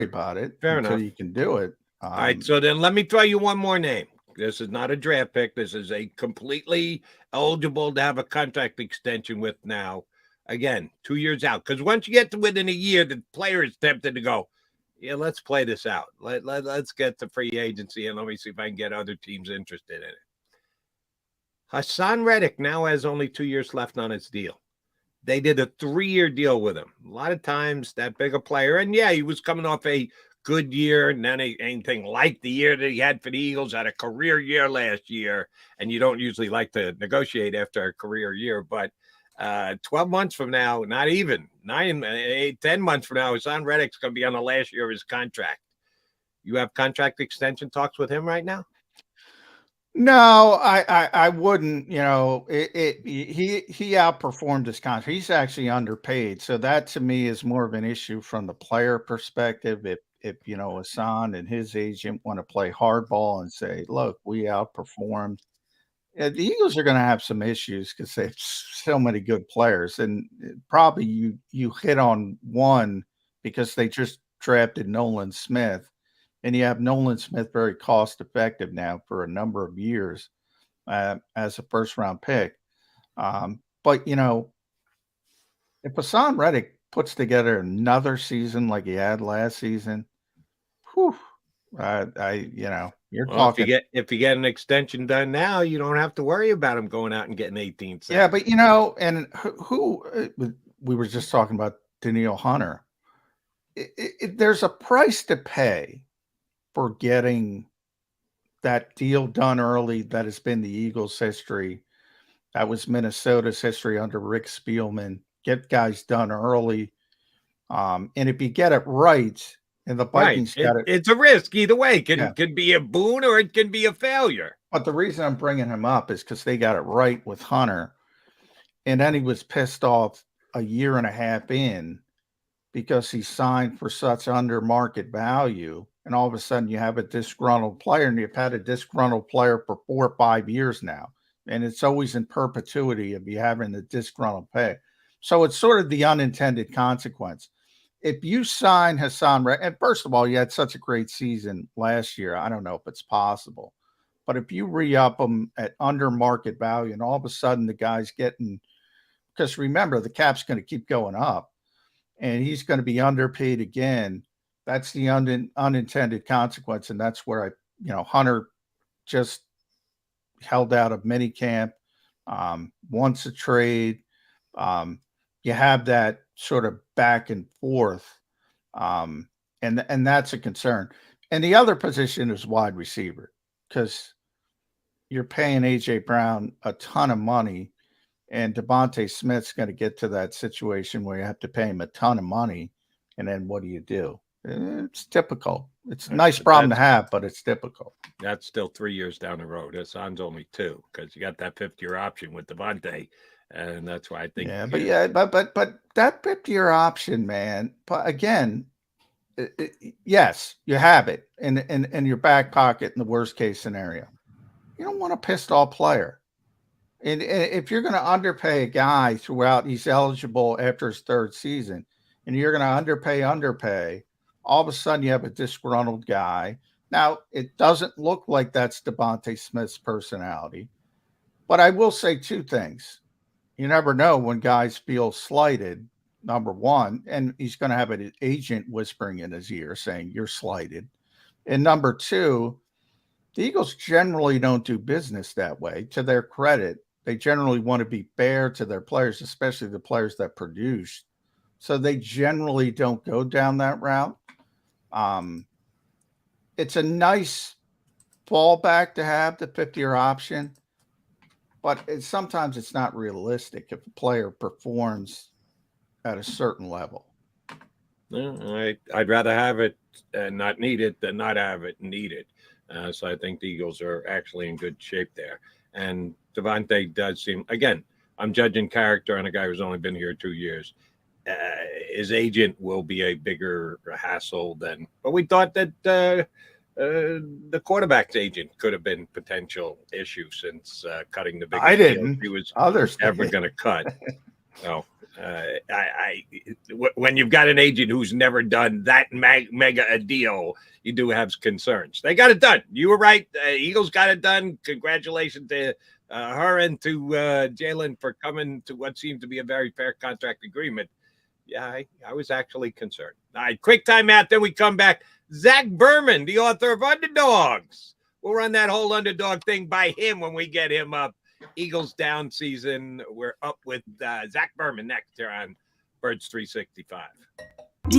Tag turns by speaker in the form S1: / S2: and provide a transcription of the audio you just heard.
S1: about it
S2: Fair
S1: until
S2: enough.
S1: you can do it.
S2: All right, so then let me throw you one more name. This is not a draft pick. This is a completely eligible to have a contract extension with now. Again, 2 years out. Because once you get to within a year, the player is tempted to go, yeah, let's play this out. Let's get to free agency and let me see if I can get other teams interested in it. Haason Reddick now has only 2 years left on his deal. They did a 3-year deal with him. A lot of times that bigger player, and yeah, he was coming off a good year, not anything like the year that he had for the Eagles, had a career year last year, and you don't usually like to negotiate after a career year, but 12 months from now, not even 9, 8, 10 months from now, Haason Reddick's going to be on the last year of his contract. You have contract extension talks with him right now?
S1: No, I wouldn't. He outperformed his contract. He's actually underpaid, so that to me is more of an issue from the player perspective. If Haason and his agent want to play hardball and say, "Look, we outperformed," the Eagles are going to have some issues because they have so many good players, and probably you hit on one because they just drafted Nolan Smith. And you have Nolan Smith very cost effective now for a number of years as a first round pick. But if Haason Reddick puts together another season like he had last season, whew, you're
S2: Well,
S1: talking.
S2: if you get an extension done now, you don't have to worry about him going out and getting 18
S1: Yeah,
S2: sacks.
S1: but and we were just talking about Danielle Hunter. There's a price to pay for getting that deal done early. That has been the Eagles' history. That was Minnesota's history under Rick Spielman. Get guys done early. And if you get it right, and the Vikings got it.
S2: It's a risk either way. It can be a boon or it can be a failure.
S1: But the reason I'm bringing him up is because they got it right with Hunter. And then he was pissed off a year and a half in because he signed for such under market value. And all of a sudden you have a disgruntled player, and you've had a disgruntled player for 4 or 5 years now. And it's always in perpetuity of you having the disgruntled pay. So it's sort of the unintended consequence. If you sign Haason Reddick, and first of all, you had such a great season last year, I don't know if it's possible. But if you re-up him at under market value and all of a sudden the guy's getting, because remember, the cap's going to keep going up and he's going to be underpaid again. That's the unintended consequence. And that's where Hunter just held out of minicamp, wants a trade. You have that sort of back and forth. And that's a concern. And the other position is wide receiver because you're paying A.J. Brown a ton of money, and Devontae Smith's going to get to that situation where you have to pay him a ton of money. And then what do? It's typical. It's a nice problem to have, but it's typical.
S2: That's still 3 years down the road. Hassan's only 2 because you got that 5th-year option with Devontae. And that's why I think.
S1: But that 5th-year option, man. But again, yes, you have it in your back pocket in the worst case scenario. You don't want a pissed off player. And if you're going to underpay a guy throughout, he's eligible after his 3rd season, and you're going to underpay, all of a sudden you have a disgruntled guy. Now, it doesn't look like that's Devontae Smith's personality, but I will say 2 things. You never know when guys feel slighted, number one, and he's going to have an agent whispering in his ear saying, you're slighted. And number 2, the Eagles generally don't do business that way. To their credit, they generally want to be fair to their players, especially the players that produce. So they generally don't go down that route. It's a nice fallback to have the 5th-year option, but sometimes it's not realistic if a player performs at a certain level.
S2: I'd rather have it and not need it than not have it and need it. So I think the Eagles are actually in good shape there. And Devontae does seem, again, I'm judging character on a guy who's only been here 2 years. His agent will be a bigger hassle than, but we thought that the quarterback's agent could have been potential issue since cutting the biggest deal he was ever going to cut. No, When you've got an agent who's never done that mega a deal, you do have concerns. They got it done. You were right. Eagles got it done. Congratulations to her and to Jalen for coming to what seemed to be a very fair contract agreement. Yeah, I was actually concerned. All right, quick timeout. Then we come back. Zach Berman, the author of Underdogs. We'll run that whole underdog thing by him when we get him up. Eagles down season. We're up with Zach Berman next here on Birds 365.